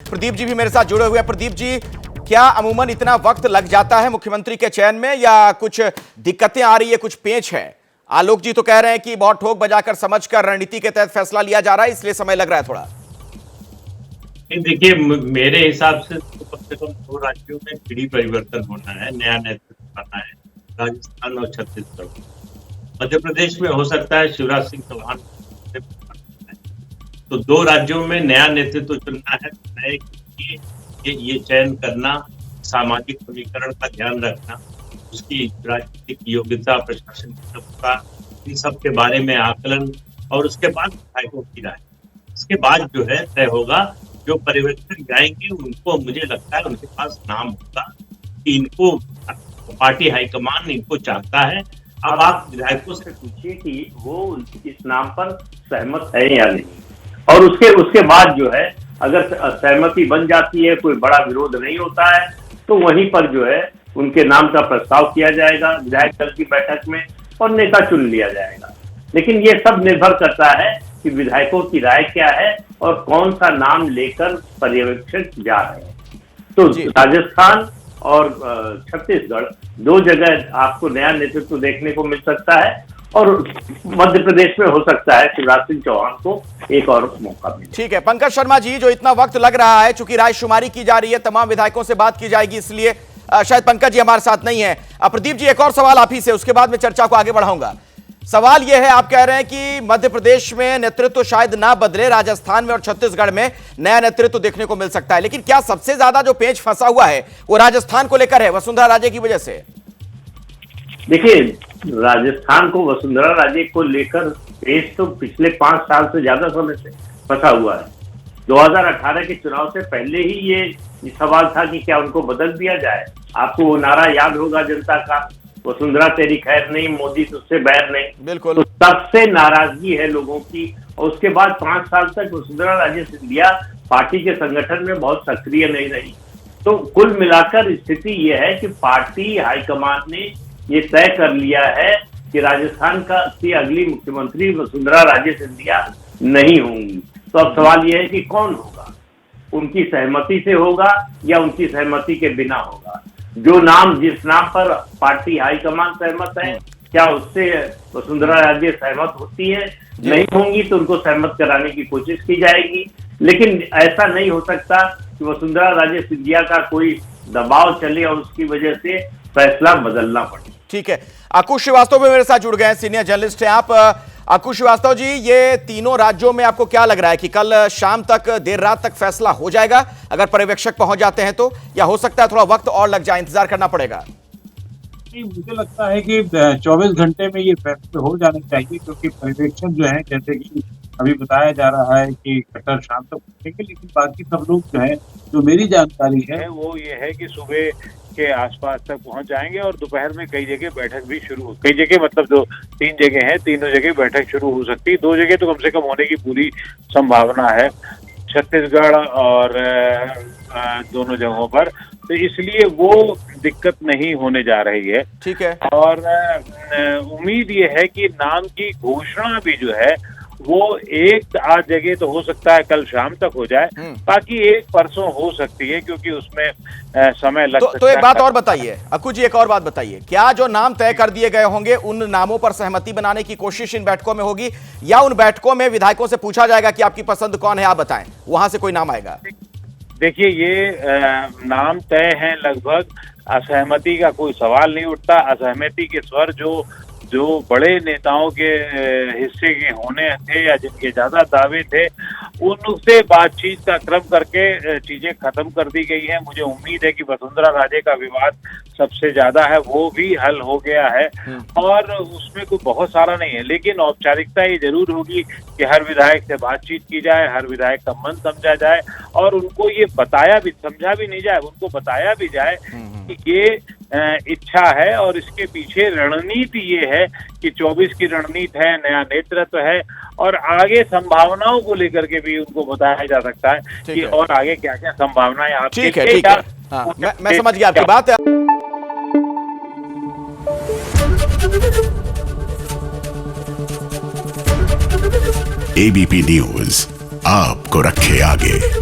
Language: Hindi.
प्रदीप जी भी मेरे साथ जुड़े हुए हैं। प्रदीप जी, क्या अमूमन इतना वक्त लग जाता है मुख्यमंत्री के चयन में, या कुछ दिक्कतें आ रही है, कुछ पेच है? आलोक जी तो कह रहे हैं कि बहुत ठोक बजाकर समझकर रणनीति के तहत फैसला लिया जा रहा है, इसलिए समय लग रहा है थोड़ा। देखिए, मेरे हिसाब से तो कम से कम 2 राज्यों में पीढ़ी परिवर्तन होना है, नया नेतृत्व आना है, राजस्थान और छत्तीसगढ़। मध्य प्रदेश में हो सकता है शिवराज सिंह चौहान, तो 2 राज्यों में नया नेतृत्व चुनना है। नए ये चयन करना, सामाजिक समीकरण का ध्यान रखना, उसकी राजनीतिक योग्यता, प्रशासन का, इन सब के बारे में आकलन, और उसके बाद विधायकों की राय। इसके बाद जो है तय होगा। जो पर्यवेक्षक जाएंगे उनको, मुझे लगता है उनके पास नाम होगा कि इनको पार्टी हाईकमान इनको चाहता है। अब आप विधायकों से पूछिए कि वो इस नाम पर सहमत है या नहीं, और उसके बाद जो है अगर सहमति बन जाती है, कोई बड़ा विरोध नहीं होता है, तो वहीं पर जो है उनके नाम का प्रस्ताव किया जाएगा विधायक दल की बैठक में और नेता चुन लिया जाएगा। लेकिन ये सब निर्भर करता है कि विधायकों की राय क्या है और कौन सा नाम लेकर पर्यवेक्षक जा रहे हैं। तो राजस्थान और छत्तीसगढ़ 2 जगह आपको नया नेतृत्व देखने को मिल सकता है, और मध्य प्रदेश में हो सकता है शिवराज सिंह चौहान को एक और मौका मिले। ठीक है पंकज शर्मा जी, जो इतना वक्त लग रहा है, चूंकि रायशुमारी की जा रही है, तमाम विधायकों से बात की जाएगी, इसलिए शायद पंकज जी हमारे साथ नहीं है। प्रदीप जी, एक और सवाल आप ही से, उसके बाद मैं चर्चा को आगे बढ़ाऊंगा। सवाल यह है, आप कह रहे हैं कि मध्य प्रदेश में नेतृत्व शायद ना बदले, राजस्थान में और छत्तीसगढ़ में नया नेतृत्व देखने को मिल सकता है, लेकिन क्या सबसे ज्यादा जो पेच फंसा हुआ है वो राजस्थान को लेकर है, वसुंधरा राजे की वजह से? देखिए, राजस्थान को वसुंधरा राजे को लेकर पेच तो पिछले 5 साल से ज्यादा समय से फंसा हुआ है। 2018 के चुनाव से पहले ही ये सवाल था कि क्या उनको बदल दिया जाए। आपको वो नारा याद होगा जनता का, वसुंधरा तेरी खैर नहीं, मोदी तुझसे बैर नहीं। बिल्कुल। तो तब से नाराजगी है लोगों की, और उसके बाद 5 साल तक वसुंधरा राजे सिंधिया पार्टी के संगठन में बहुत सक्रिय नहीं रही। तो कुल मिलाकर स्थिति यह है कि पार्टी हाईकमान ने ये तय कर लिया है कि राजस्थान की अगली मुख्यमंत्री वसुंधरा राजे सिंधिया नहीं होंगी। तो अब सवाल यह है कि कौन होगा, उनकी सहमति से होगा या उनकी सहमति के बिना होगा। जो नाम, जिस नाम पर पार्टी हाईकमान सहमत है, क्या उससे वसुंधरा राजे सहमत होती है? नहीं होंगी तो उनको सहमत कराने की कोशिश की जाएगी। लेकिन ऐसा नहीं हो सकता कि वसुंधरा राजे सिंधिया का कोई दबाव चले और उसकी वजह से फैसला बदलना पड़े। ठीक है, अंकुश श्रीवास्तव भी मेरे साथ जुड़ गए हैं, सीनियर जर्नलिस्ट हैं आप। अंकुश श्रीवास्तव जी, ये तीनों राज्यों में आपको क्या लग रहा है कि कल शाम तक, देर रात तक फैसला हो जाएगा अगर पर्यवेक्षक पहुंच जाते हैं तो, या हो सकता है थोड़ा वक्त और लग जाए, इंतजार करना पड़ेगा? मुझे लगता है कि 24 घंटे में ये फैसले हो जाने चाहिए, क्योंकि पर्यवेक्षक जो है, जैसे कि अभी बताया जा रहा है कि कल शाम तक पहुंचेंगे, लेकिन बाकी सब लोग जो है, जो मेरी जानकारी है वो ये है कि सुबह के आसपास तक पहुंच जाएंगे, और दोपहर में कई जगह बैठक भी शुरू हो, कई जगह मतलब जो 3 जगह हैं, तीनों जगह बैठक शुरू हो सकती है। 2 जगह तो कम से कम होने की पूरी संभावना है, छत्तीसगढ़ और दोनों जगहों पर। तो इसलिए वो दिक्कत नहीं होने जा रही है। ठीक है। और उम्मीद ये है कि नाम की घोषणा भी जो है वो एक आध जगह तो हो सकता है कल शाम तक हो जाए, बाकी एक परसों हो सकती है, क्योंकि उसमें समय लग सकता है। तो एक बात और बताइए अक्कू जी, एक और बात बताइए, क्या जो नाम तय कर दिए गए होंगे उन नामों पर सहमति बनाने की कोशिश इन बैठकों में होगी, या उन बैठकों में विधायकों से पूछा जाएगा कि आपकी पसंद कौन है, आप बताएं, वहां से कोई नाम आएगा? देखिए, ये नाम तय है लगभग, असहमति का कोई सवाल नहीं उठता। असहमति के स्वर जो बड़े नेताओं के हिस्से के होने थे या जिनके ज्यादा दावे थे, उनसे बातचीत का क्रम करके चीजें खत्म कर दी गई हैं। मुझे उम्मीद है कि वसुंधरा राजे का विवाद सबसे ज्यादा है, वो भी हल हो गया है, और उसमें कोई बहुत सारा नहीं है। लेकिन औपचारिकता ये जरूर होगी कि हर विधायक से बातचीत की जाए, हर विधायक का मन समझा जाए, और उनको ये बताया भी, समझा भी नहीं जाए, उनको बताया भी जाए कि ये इच्छा है और इसके पीछे रणनीति ये है कि 24 की रणनीति है, नया नेतृत्व है, और आगे संभावनाओं को लेकर के भी उनको बताया जा सकता है कि और आगे क्या क्या संभावनाएं आपके लिए। ठीक है। हाँ, मैं समझ गया आपकी बात। एबीपी न्यूज आपको रखे आगे।